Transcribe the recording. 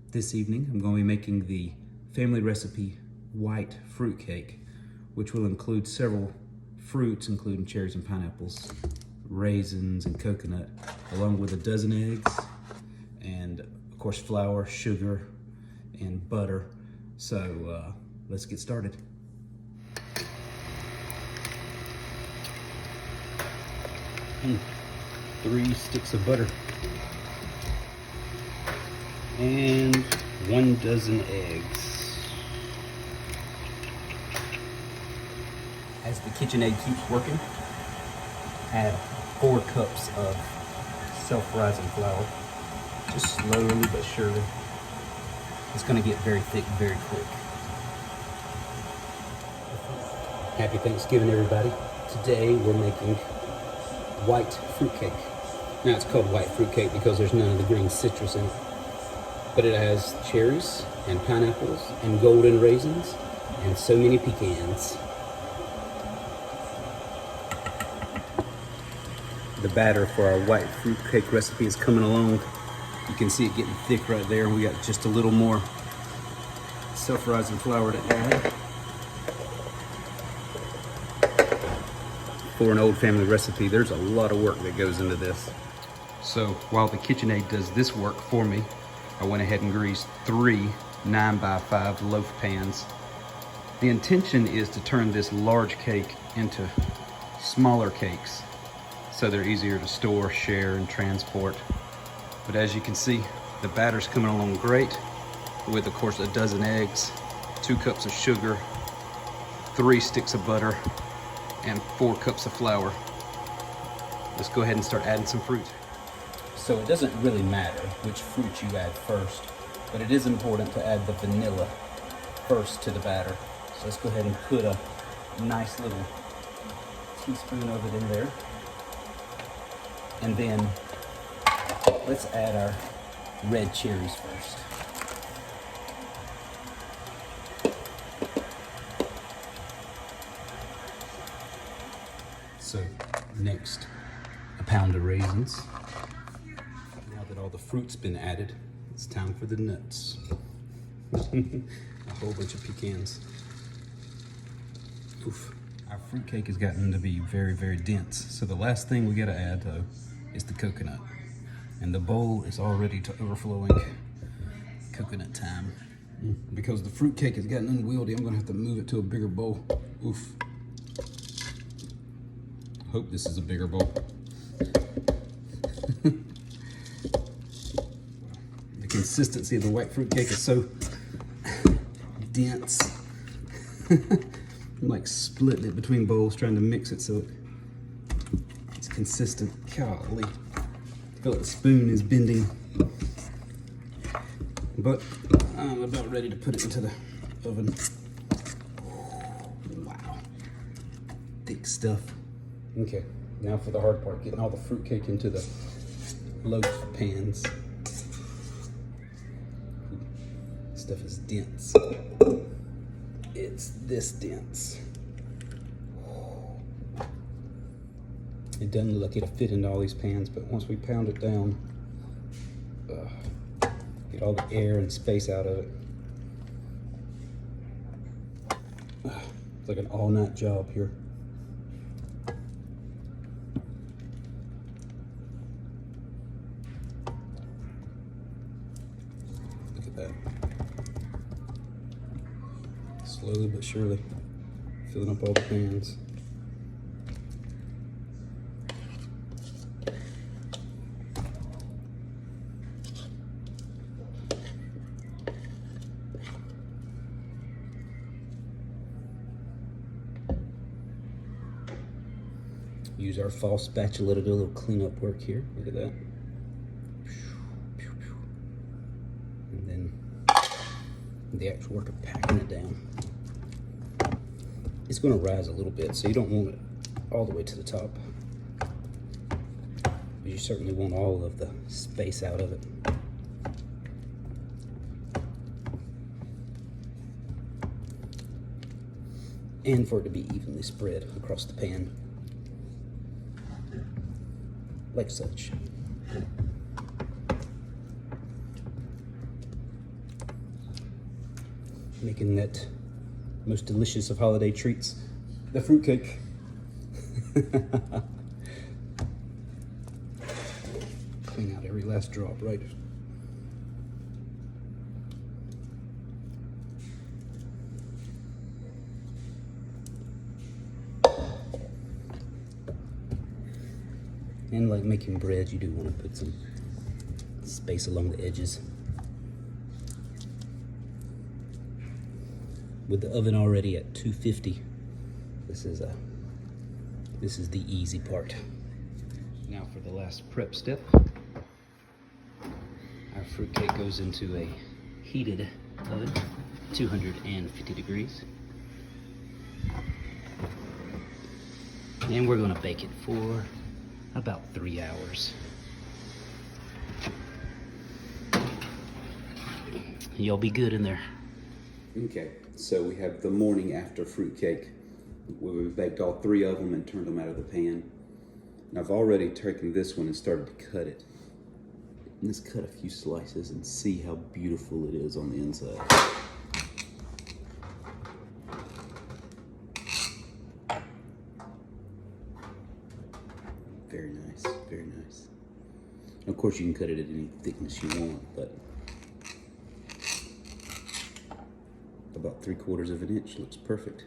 This evening, I'm going to be making the family recipe white fruit cake, which will include several fruits, including cherries and pineapples, raisins and coconut, along with a dozen eggs, and of course flour, sugar, and butter. So let's get started. And 3 sticks of butter and 1 dozen eggs. As the KitchenAid keeps working, add 4 cups of self-rising flour, just slowly but surely. It's going to get very thick very quick. Happy Thanksgiving, everybody. Today we're making white fruitcake. Now it's called white fruitcake because there's none of the green citrus in it. But it has cherries and pineapples and golden raisins and so many pecans. The batter for our white fruitcake recipe is coming along. You can see it getting thick right there. We got just a little more self-rising flour to add. For an old family recipe, there's a lot of work that goes into this. So while the KitchenAid does this work for me, I went ahead and greased 3 9x5 loaf pans. The intention is to turn this large cake into smaller cakes so they're easier to store, share, and transport. But as you can see, the batter's coming along great with, of course, a dozen eggs, 2 cups of sugar, 3 sticks of butter, and 4 cups of flour. Let's go ahead and start adding some fruit. So it doesn't really matter which fruit you add first, but it is important to add the vanilla first to the batter. So let's go ahead and put a nice little teaspoon of it in there. And then let's add our red cherries first. So next, a pound of raisins. Now that all the fruit's been added, it's time for the nuts. A whole bunch of pecans. Oof. Our fruitcake has gotten to be very, very dense. So the last thing we gotta add, though, is the coconut. And the bowl is already to overflowing. Coconut time. Because the fruitcake has gotten unwieldy, I'm gonna have to move it to a bigger bowl. Oof. Hope this is a bigger bowl. The consistency of the white fruit cake is so dense. I'm like splitting it between bowls, trying to mix it so it's consistent. Golly. I feel like the spoon is bending. But I'm about ready to put it into the oven. Wow. Thick stuff. Okay, now for the hard part, getting all the fruitcake into the loaf pans. Stuff is dense. It's this dense. It doesn't look like it'll fit into all these pans, but once we pound it down, get all the air and space out of it. It's like an all-night job here. That. Slowly but surely filling up all the pans. Use our fall spatula to do a little cleanup work here. Look at that. And then the actual work of packing it down. It's going to rise a little bit, so you don't want it all the way to the top. But you certainly want all of the space out of it. And for it to be evenly spread across the pan. Like such. Making that most delicious of holiday treats, the fruitcake. Clean out every last drop, right? And like making bread, you do want to put some space along the edges. With the oven already at 250, this is the easy part. Now for the last prep step, our fruitcake goes into a heated oven, 250 degrees. And we're gonna bake it for about 3 hours. You'll be good in there. Okay, so we have the morning after fruitcake, where we baked all 3 of them and turned them out of the pan. And I've already taken this one and started to cut it. And let's cut a few slices and see how beautiful it is on the inside. Very nice, very nice. Of course, you can cut it at any thickness you want, but about 3/4 of an inch looks perfect.